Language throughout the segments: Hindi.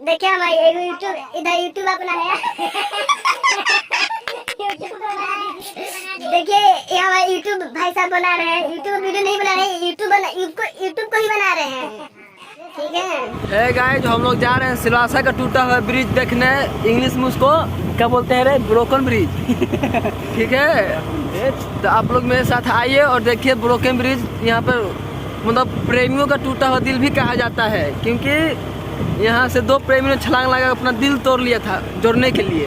देखिए हमारे यूट्यूब अपना है। देखिए ये हमारे यूट्यूब भाई साहब बना रहे हैं। यूट्यूब वीडियो नहीं बना रहे, यूट्यूब को ही बना रहे हैं। ठीक है गाइस, हम लोग जा रहे हैं सिलवासा का टूटा हुआ ब्रिज देखने। इंग्लिश में उसको क्या बोलते हैं रे? Broken bridge. ठीक है, तो आप लोग मेरे साथ आइए और देखिए ब्रोकन ब्रिज। यहाँ पर मतलब प्रेमियों का टूटा हुआ दिल भी कहा जाता है, क्योंकि यहाँ से 2 प्रेमियों ने छलांग लगा अपना दिल तोड़ लिया था जोड़ने के लिए।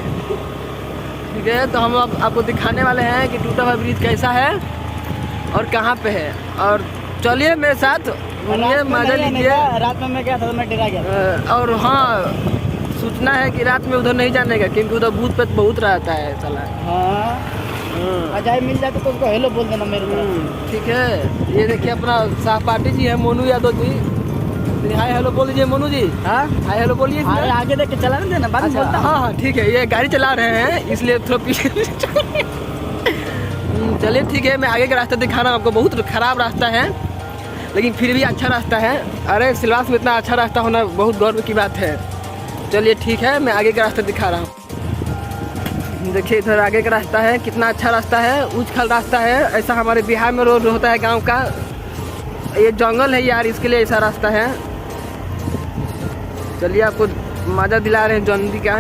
ठीक है, तो हम आपको दिखाने वाले हैं कि टूटा हुआ ब्रिज कैसा है और कहाँ पे है। और चलिए मेरे साथ घूमिए, मजा लीजिए। रात में मैं गया था तो मैं डरा गया। और हाँ, सूचना है कि रात में उधर नहीं जाने का, क्योंकि उधर भूत प्रेत बहुत रहता है साला। हाँ, अजय मिल जाते तो उसको हेलो बोल देना मेरे को। ठीक है, ये देखिए अपना सहपाठी जी है मोनू यादव जी। हाय हेलो बोल लीजिए मोनू जी। हाँ, हाय हेलो बोलिए। आगे देख के चला नहीं देना, बाद में बोलता। हाँ ठीक है, ये गाड़ी चला रहे हैं इसलिए थोड़ा पीछे। चलिए ठीक है, मैं आगे का रास्ता दिखा रहा हूँ आपको। बहुत खराब रास्ता है लेकिन फिर भी अच्छा रास्ता है। अरे सिलवास में इतना अच्छा रास्ता होना बहुत गर्व की बात है। चलिए ठीक है, मैं आगे का रास्ता दिखा रहा हूँ। देखिए इधर आगे का रास्ता है, कितना अच्छा रास्ता है, उछल रास्ता है। ऐसा हमारे बिहार में रोड होता है गांव का। ये जंगल है यार, इसके लिए ऐसा रास्ता है। चलिए आपको मजा दिला रहे हैं जंगली का।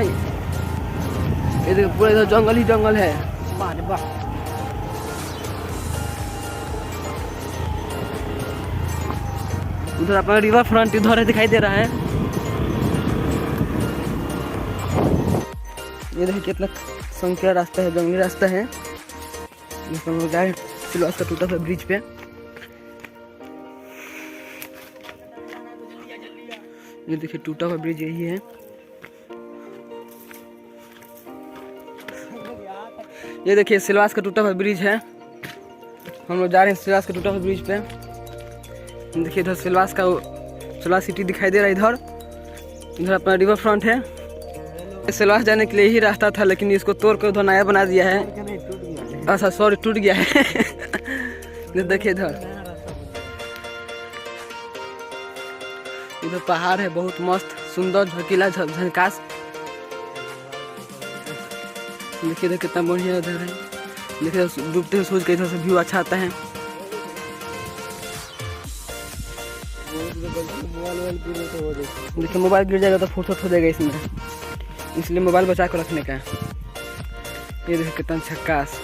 ये देखो पूरा इधर जंगल ही जंगल है। उधर अपना रिवर फ्रंट इधर दिखाई दे रहा है। ये देखिए कितना संकीर्ण रास्ता है, जंगली रास्ता है। हम लोग जाए सिलवास का टूटा हुआ ब्रिज पे। ये देखिए टूटा हुआ ब्रिज यही है। ये देखिए सिलवास का टूटा हुआ ब्रिज है। हम लोग जा रहे हैं सिलवास का टूटा हुआ ब्रिज पे। देखिए इधर सिलवास सिटी दिखाई दे रहा है। इधर अपना रिवर फ्रंट है। सिलवास जाने के लिए ही रास्ता था, लेकिन इसको तोड़ कर उधर नया बना दिया है। अच्छा सॉरी, टूट गया है। देखिए इधर पहाड़ है, बहुत मस्त सुंदर झकीला झनकास। देखिए इधर कितना बढ़िया इधर है। देखिए डूबते हुए सूरज का इधर से व्यू अच्छा आता है। देखिए मोबाइल गिर जाएगा तो फोटो हो जाएगा इसमें, इसलिए मोबाइल बचा कर रखने का। ये देखिए कितना झक्कास।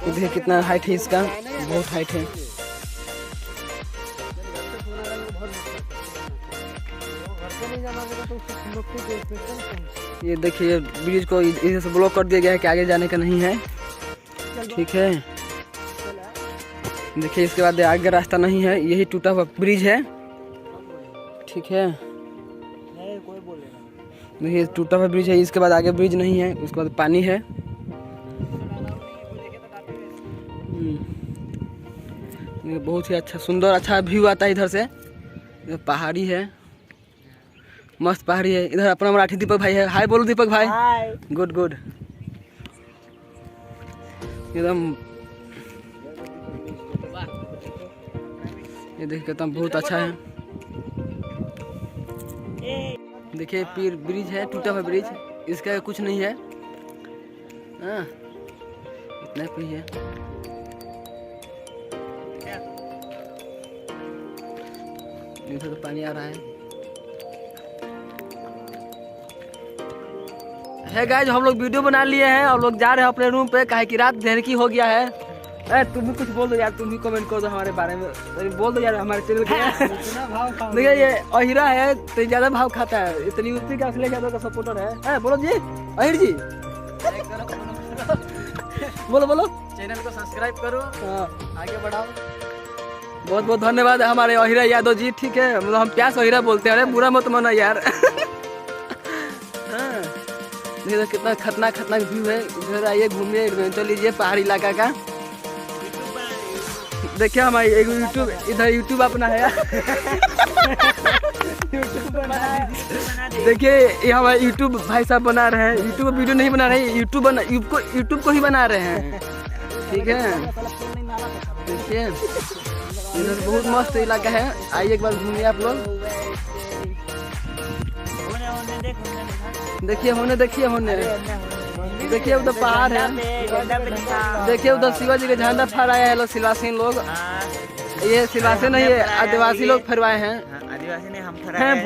ये देखिए कितना हाइट है इसका, बहुत हाइट है। ये देखिए ब्रिज को इधर से ब्लॉक कर दिया गया है कि आगे जाने का नहीं है। ठीक है, देखिए इसके बाद आगे रास्ता नहीं है, यही टूटा हुआ ब्रिज है। ठीक है, देखिए टूटा हुआ ब्रिज है, इसके बाद आगे ब्रिज नहीं है, उसके बाद पानी है। बहुत ही अच्छा सुंदर अच्छा व्यू आता है इधर से। इधर पहाड़ी है, मस्त पहाड़ी है। इधर अपना मराठी दीपक भाई है। हाय बोलो दीपक भाई। Good good. एकदम ये देखिए कितना बहुत अच्छा है। देखिए पीर ब्रिज है, टूटा हुआ ब्रिज, इसका कुछ नहीं है। हाँ इतना ही है। इधर तो पानी आ रहा है गाइस, हम लोग वीडियो बना लिए हैं और लोग जा रहे हैं अपने रूम पे, काहे कि रात देर की हो गया है। तुम भी कुछ बोल दो यार, तुम भी कमेंट कर दो हमारे बारे में, बोल दो यार हमारे चैनल के। देखिए ये अहिरा है तो ज्यादा भाव खाता है, इतनी यूपी का अखिलेश यादव का सपोर्टर है। बोलो जी अहिर जी। बोलो चैनल को सब्सक्राइब करो, आगे बढ़ाओ। बहुत बहुत धन्यवाद हमारे अहिरा यादव जी। ठीक है, मतलब हम प्यास अहिरा बोलते हैं। अरे बुरा मत माना यार। देखिए कितना खतरनाक व्यू है। इधर आइए घूमिए, एडवेंचर लीजिए पहाड़ी इलाका का। देखिए हमारी इधर यूट्यूब अपना है। देखिए ये हमारे यूट्यूब भाई साहब बना रहे हैं। यूट्यूब वीडियो नहीं बना रहे, यूट्यूब को ही बना रहे हैं। ठीक है, देखिए इधर बहुत मस्त इलाका है, आइए एक बार घूमिए आप लोग। देखिए होने, देखिए होने, देखिए उधर पहाड़ है, देखिए उधर शिवाजी का झंडा फहराया है लोग सिलवासी लोग। ये सिलवासी नहीं है, आदिवासी लोग फहरवाए हैं। आदिवासी ने हम फहराए हैं।